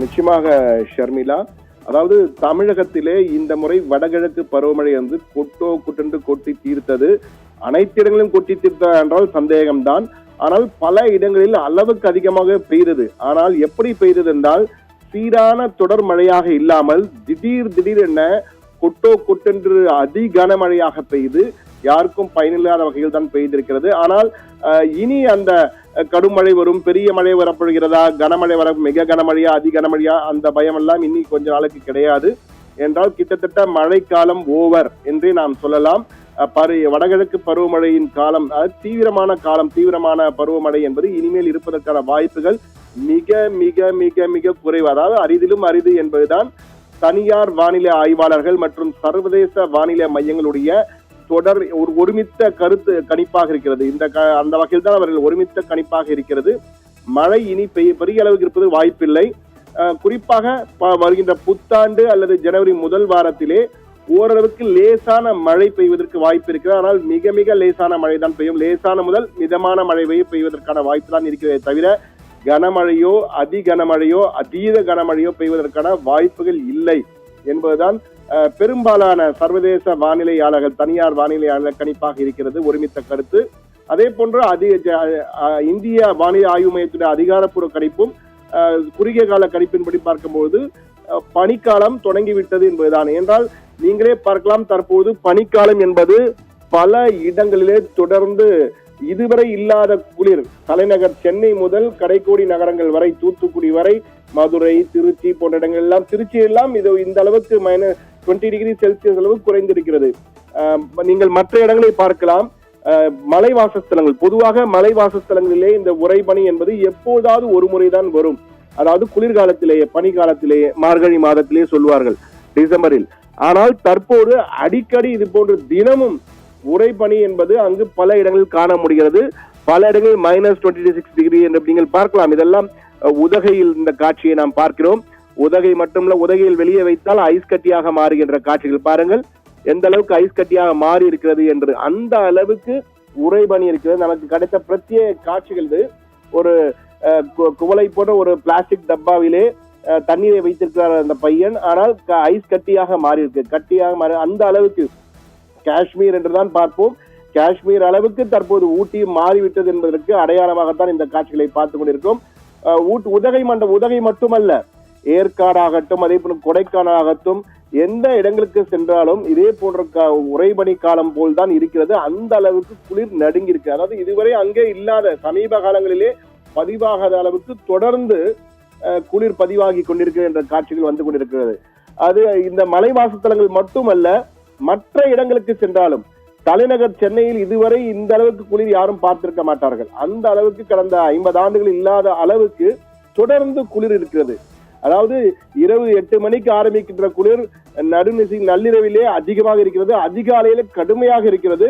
நிச்சயமாக ஷர்மிளா, அதாவது தமிழகத்திலே இந்த முறை வடகிழக்கு பருவமழை வந்து கொட்டென்று கொட்டி தீர்த்தது. அனைத்து இடங்களிலும் கொட்டி தீர்த்தா என்றால் சந்தேகம்தான். ஆனால் பல இடங்களில் அளவுக்கு அதிகமாக பெய்தது. ஆனால் எப்படி பெய்தது என்றால் சீரான தொடர் மழையாக இல்லாமல் திடீர் என கொட்டென்று அதி கனமழையாக பெய்து யாருக்கும் பயனில்லாத வகையில் தான் பெய்திருக்கிறது. ஆனால் இனி அந்த கடும் மழை வரும், பெரிய மழை வரப்படுகிறதா, கனமழை வர, மிக கனமழையா, அதி கனமழையா, அந்த பயம் எல்லாம் இனி கொஞ்ச நாளுக்கு கிடையாது. என்றால் கிட்டத்தட்ட மழைக்காலம் ஓவர் என்றே நாம் சொல்லலாம். வடகிழக்கு பருவமழையின் காலம், தீவிரமான பருவமழை என்பது இனிமேல் இருப்பதற்கான வாய்ப்புகள் மிக மிக மிக மிக குறைவு. அதாவது அரிதிலும் அரிது என்பதுதான் தனியார் வானிலை ஆய்வாளர்கள் மற்றும் சர்வதேச வானிலை மையங்களுடைய தொடர் ஒருமித்த கருத்து கணிப்பாக இருக்கிறது. அந்த வகையில் தான் அவர்கள் ஒருமித்த கணிப்பாக இருக்கிறது. மழை இனி பெரிய அளவுக்கு இருப்பது வாய்ப்பில்லை. குறிப்பாக வருகின்ற புத்தாண்டு அல்லது ஜனவரி முதல் வாரத்திலே ஓரளவுக்கு லேசான மழை பெய்வதற்கு வாய்ப்பு இருக்கிறது. ஆனால் மிக மிக லேசான மழை தான் பெய்யும். லேசான முதல் மிதமான மழை பெய்வதற்கான வாய்ப்பு தான் இருக்கிறதே தவிர கனமழையோ, அதி கனமழையோ, அதீத கனமழையோ பெய்வதற்கான வாய்ப்புகள் இல்லை என்பதுதான் பெரும்பாலான சர்வதேச வானிலையாளர்கள், தனியார் வானிலையாளர் கணிப்பாக இருக்கிறது, ஒருமித்த கருத்து. அதே போன்று இந்திய வானிலை ஆய்வு மையத்துடைய அதிகாரப்பூர்வ கணிப்பும் குறுகிய கால கணிப்பின்படி பார்க்கும்போது பனிக்காலம் தொடங்கிவிட்டது என்பதுதான். என்றால் நீங்களே பார்க்கலாம், தற்போது பனிக்காலம் என்பது பல இடங்களிலே தொடர்ந்து இதுவரை இல்லாத குளிர். தலைநகர் சென்னை முதல் கடைக்கோடி நகரங்கள் வரை, தூத்துக்குடி வரை, மதுரை, திருச்சி போன்ற இடங்கள் எல்லாம், திருச்சி எல்லாம் இது இந்த அளவுக்கு -20 டிகிரி செல்சியஸ் அளவுக்கு குறைந்திருக்கிறது. நீங்கள் மற்ற இடங்களை பார்க்கலாம். மலைவாசஸ்தலங்கள், பொதுவாக மலைவாசஸ்தலங்களிலே இந்த உறைபனி என்பது எப்போதாவது ஒரு முறைதான் வரும். அதாவது குளிர்காலத்திலேயே, பனிக்காலத்திலேயே, மார்கழி மாதத்திலேயே சொல்வார்கள், டிசம்பரில். ஆனால் தற்போது அடிக்கடி இது போன்று தினமும் உறைபனி என்பது அங்கு பல இடங்களில் காண முடிகிறது. பல இடங்களில் -26 டிகிரி என்று நீங்கள் பார்க்கலாம். இதெல்லாம் உதகையில் இந்த காட்சியை நாம் பார்க்கிறோம். உதகை மட்டுமல்ல, உதகையில் வெளியே வைத்தால் ஐஸ் கட்டியாக மாறுகின்ற காட்சிகள் பாருங்கள், எந்த அளவுக்கு ஐஸ் கட்டியாக மாறி இருக்கிறது என்று. அந்த அளவுக்கு உறைபனி இருக்கிறது. நமக்கு கிடைத்த பிரத்யேக காட்சிகள் இது. ஒரு குவளை போன்ற ஒரு பிளாஸ்டிக் டப்பாவிலே தண்ணீரை வைத்திருக்கிறார் அந்த பையன். ஆனால் ஐஸ் கட்டியாக மாறி இருக்கு, அந்த அளவுக்கு. காஷ்மீர் என்றுதான் பார்ப்போம். காஷ்மீர் அளவுக்கு தற்போது ஊட்டி மாறிவிட்டது என்பதற்கு அடையாளமாகத்தான் இந்த காட்சிகளை பார்த்துக் கொண்டிருக்கிறோம். உதகை மட்டுமல்ல, ஏற்காடாகட்டும், அதே போல கொடைக்கானல் ஆகட்டும், எந்த இடங்களுக்கு சென்றாலும் இதே போன்ற உறைபனி காலம் போல் தான் இருக்கிறது. அந்த அளவுக்கு குளிர் நடுங்கி இருக்கு. அதாவது இதுவரை அங்கே இல்லாத, சமீப காலங்களிலே பதிவாகாத அளவுக்கு தொடர்ந்து குளிர் பதிவாகி கொண்டிருக்கிறது என்ற காட்சிகள் வந்து கொண்டிருக்கிறது. அது இந்த மலைவாசத்தலங்கள் மட்டுமல்ல, மற்ற இடங்களுக்கு சென்றாலும், தலைநகர் சென்னையில் இதுவரை இந்த அளவுக்கு குளிர் யாரும் பார்த்திருக்க மாட்டார்கள். அந்த அளவுக்கு கடந்த 50 ஆண்டுகள் இல்லாத அளவுக்கு தொடர்ந்து குளிர் இருக்கிறது. அதாவது இரவு 8 மணிக்கு ஆரம்பிக்கின்ற குளிர் நள்ளிரவிலே அதிகமாக இருக்கிறது, அதிகாலையில கடுமையாக இருக்கிறது,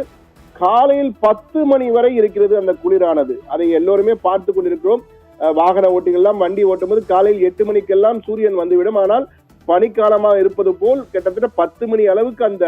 காலையில் 10 மணி வரை இருக்கிறது அந்த குளிரானது. அதை எல்லோருமே பார்த்து கொண்டிருக்கிறோம். வாகன ஓட்டிகள்லாம் வண்டி ஓட்டும் போது காலையில் 8 மணிக்கெல்லாம் சூரியன் வந்துவிடும். ஆனால் பனிக்காலமாக இருப்பது போல் கிட்டத்தட்ட 10 மணி அளவுக்கு அந்த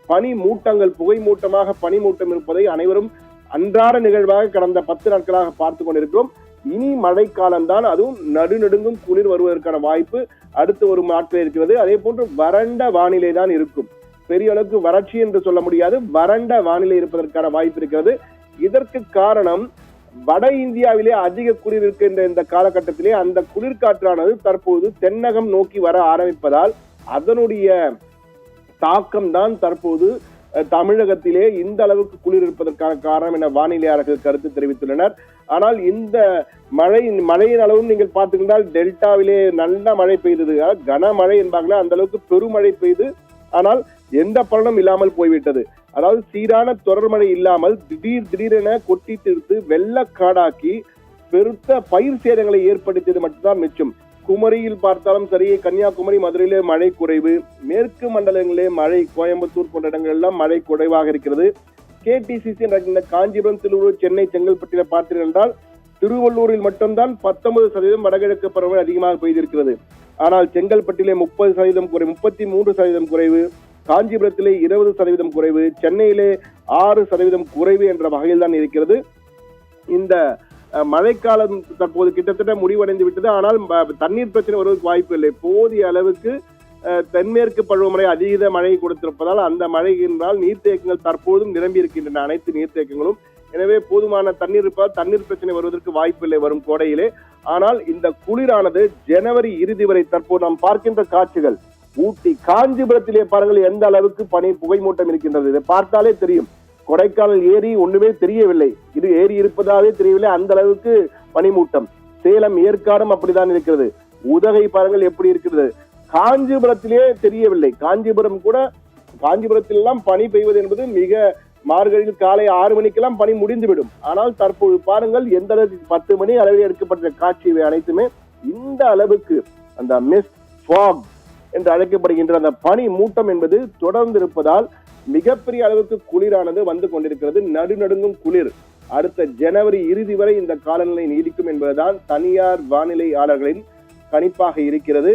பனி மூட்டங்கள், புகை மூட்டமாக பனி மூட்டம் இருப்பதை அனைவரும் அன்றாட நிகழ்வாக கடந்த 10 நாட்களாக பார்த்து கொண்டிருக்கிறோம். இனி மழைக்காலம் தான், அதுவும் நடுநடுங்கும் குளிர் வருவதற்கான வாய்ப்பு அடுத்த ஒரு நாட்கள் இருக்கிறது. அதே போன்று வறண்ட வானிலை தான் இருக்கும். பெரிய அளவுக்கு வறட்சி என்று சொல்ல முடியாது, வறண்ட வானிலை இருப்பதற்கான வாய்ப்பு இருக்கிறது. இதற்கு காரணம் வட இந்தியாவிலே அதிக குளிர் இருக்கின்ற இந்த காலகட்டத்திலே அந்த குளிர்காற்றானது தற்போது தென்னகம் நோக்கி வர ஆரம்பிப்பதால் அதனுடைய தாக்கம் தான் தற்போது தமிழகத்திலே இந்த அளவுக்கு குளிர் இருப்பதற்கான காரணம் என வானிலையாளர்கள் கருத்து தெரிவித்துள்ளனர். ஆனால் இந்த மழையின் அளவும் நீங்கள் பார்த்துக்கிட்டால் டெல்டாவிலே நல்ல மழை பெய்தது, கனமழை என்பாங்களே, அந்த அளவுக்கு பெருமழை பெய்து ஆனால் எந்த பலனும் இல்லாமல் போய்விட்டது. அதாவது சீரான தொடர்மழை இல்லாமல் திடீரென கொட்டி தீர்த்து வெள்ளக்காடாக்கி பெருத்த பயிர் சேதங்களை ஏற்படுத்தியது மட்டும்தான் மிச்சம். குமரியில் பார்த்தாலும் சரி, கன்னியாகுமரி, மதுரையிலே மழை குறைவு, மேற்கு மண்டலங்களிலே மழை, கோயம்புத்தூர் போன்ற இடங்கள் எல்லாம் மழை குறைவாக இருக்கிறது. KTCC என்ற காஞ்சிபுரம், திருவள்ளூர், சென்னை, செங்கல்பட்டில பார்த்தீர்கள் என்றால் திருவள்ளூரில் மட்டும்தான் 19% வடகிழக்கு பருவமழை அதிகமாக பெய்திருக்கிறது. ஆனால் செங்கல்பட்டிலே 30% குறைவு, 33% குறைவு, காஞ்சிபுரத்திலே 20% குறைவு, சென்னையிலே 6% குறைவு என்ற வகையில் தான் இருக்கிறது. இந்த மழைக்காலம் தற்போது கிட்டத்தட்ட முடிவடைந்து விட்டது. ஆனால் தண்ணீர் பிரச்சனை வருவதற்கு வாய்ப்பு இல்லை. போதிய அளவுக்கு தென்மேற்கு பருவமழை அதீத மழை கொடுத்திருப்பதால் அந்த மழை என்றால் நீர்த்தேக்கங்கள் தற்போதும் நிரம்பி இருக்கின்றன, அனைத்து நீர்த்தேக்கங்களும். எனவே போதுமான தண்ணீர் இருப்பதால் தண்ணீர் பிரச்சனை வருவதற்கு வாய்ப்பில்லை வரும் கோடையிலே. ஆனால் இந்த குளிரானது ஜனவரி இறுதி வரை தற்போது நாம் பார்க்கின்ற காட்சிகள் ஊட்டி காஞ்சிபுரத்திலே பாருங்கள் எந்த அளவுக்கு பனி புகைமூட்டம் இருக்கின்றது. இதை பார்த்தாலே தெரியும். கொடைக்கானல் ஏரி ஒண்ணுமே தெரியவில்லை, இது ஏரி இருப்பதாகவே தெரியவில்லை, அந்த அளவுக்கு பனிமூட்டம். சேலம் ஏற்காடும் அப்படித்தான் இருக்கிறது. உதகை பாருங்கள் எப்படி இருக்கிறது. காஞ்சிபுரத்திலே தெரியவில்லை. காஞ்சிபுரத்திலெல்லாம் பனி பெய்வது என்பது மிக மார்கழியில் காலை 6 மணிக்கெல்லாம் பனி முடிந்துவிடும். ஆனால் தற்போது பாருங்கள் எந்த அளவுக்கு 10 மணி அளவில் எடுக்கப்பட்ட காட்சி இவை அனைத்துமே இந்த அளவுக்கு அந்த மிஸ்ட் ஃபாக் என்று அழைக்கப்படுகின்ற அந்த பனி மூட்டம் என்பது தொடர்ந்து இருப்பதால் மிகப்பெரிய அளவுக்கு குளிரானது வந்து கொண்டிருக்கிறது. நடுநடுங்கும் குளிர் அடுத்த ஜனவரி இறுதி வரை இந்த காலநிலை நீடிக்கும் என்பதுதான் தனியார் வானிலையாளர்களின் கணிப்பாக இருக்கிறது.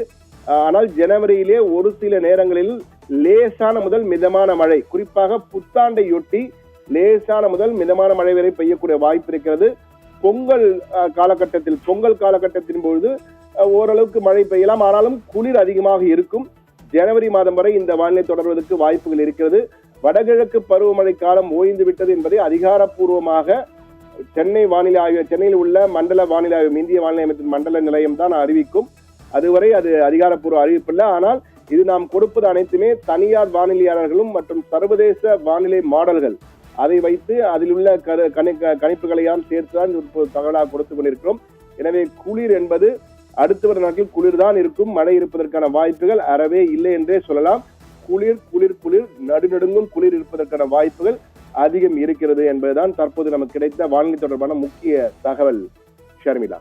ஆனால் ஜனவரியிலே ஒரு சில நேரங்களில் லேசான முதல் மிதமான மழை, குறிப்பாக புத்தாண்டையொட்டி லேசான முதல் மிதமான மழை வரை பெய்யக்கூடிய வாய்ப்பு இருக்கிறது. பொங்கல் காலகட்டத்தின் பொழுது ஓரளவுக்கு மழை பெய்யலாம், ஆனாலும் குளிர் அதிகமாக இருக்கும். ஜனவரி மாதம் வரை இந்த வானிலை தொடர்வதற்கு வாய்ப்புகள் இருக்கிறது. வடகிழக்கு பருவமழை காலம் ஓய்ந்து விட்டது என்பதை அதிகாரப்பூர்வமாக சென்னையில் உள்ள மண்டல வானிலை ஆய்வு, இந்திய வானிலை அமைப்பின் மண்டல நிலையம் தான் அறிவிக்கும். அதுவரை அது அதிகாரப்பூர்வ அறிவிப்பில்லை. ஆனால் இது நாம் கொடுப்பது அனைத்துமே தனியார் வானிலையாளர்களும் மற்றும் சர்வதேச வானிலை மாடல்கள், அதை வைத்து அதில் உள்ள கணிப்புகளையும் சேர்த்துதான் தகவலாக கொடுத்து கொண்டிருக்கிறோம். எனவே குளிர் என்பது அடுத்து வரும் நாட்களில் குளிர்தான் இருக்கும், மழை இருப்பதற்கான வாய்ப்புகள் அறவே இல்லை என்றே சொல்லலாம். குளிர் நடுநடுங்கும் குளிர் இருப்பதற்கான வாய்ப்புகள் அதிகம் இருக்கிறது என்பதுதான் தற்போது நமக்கு கிடைத்த வானிலை தொடர்பான முக்கிய தகவல். ஷர்மிளா.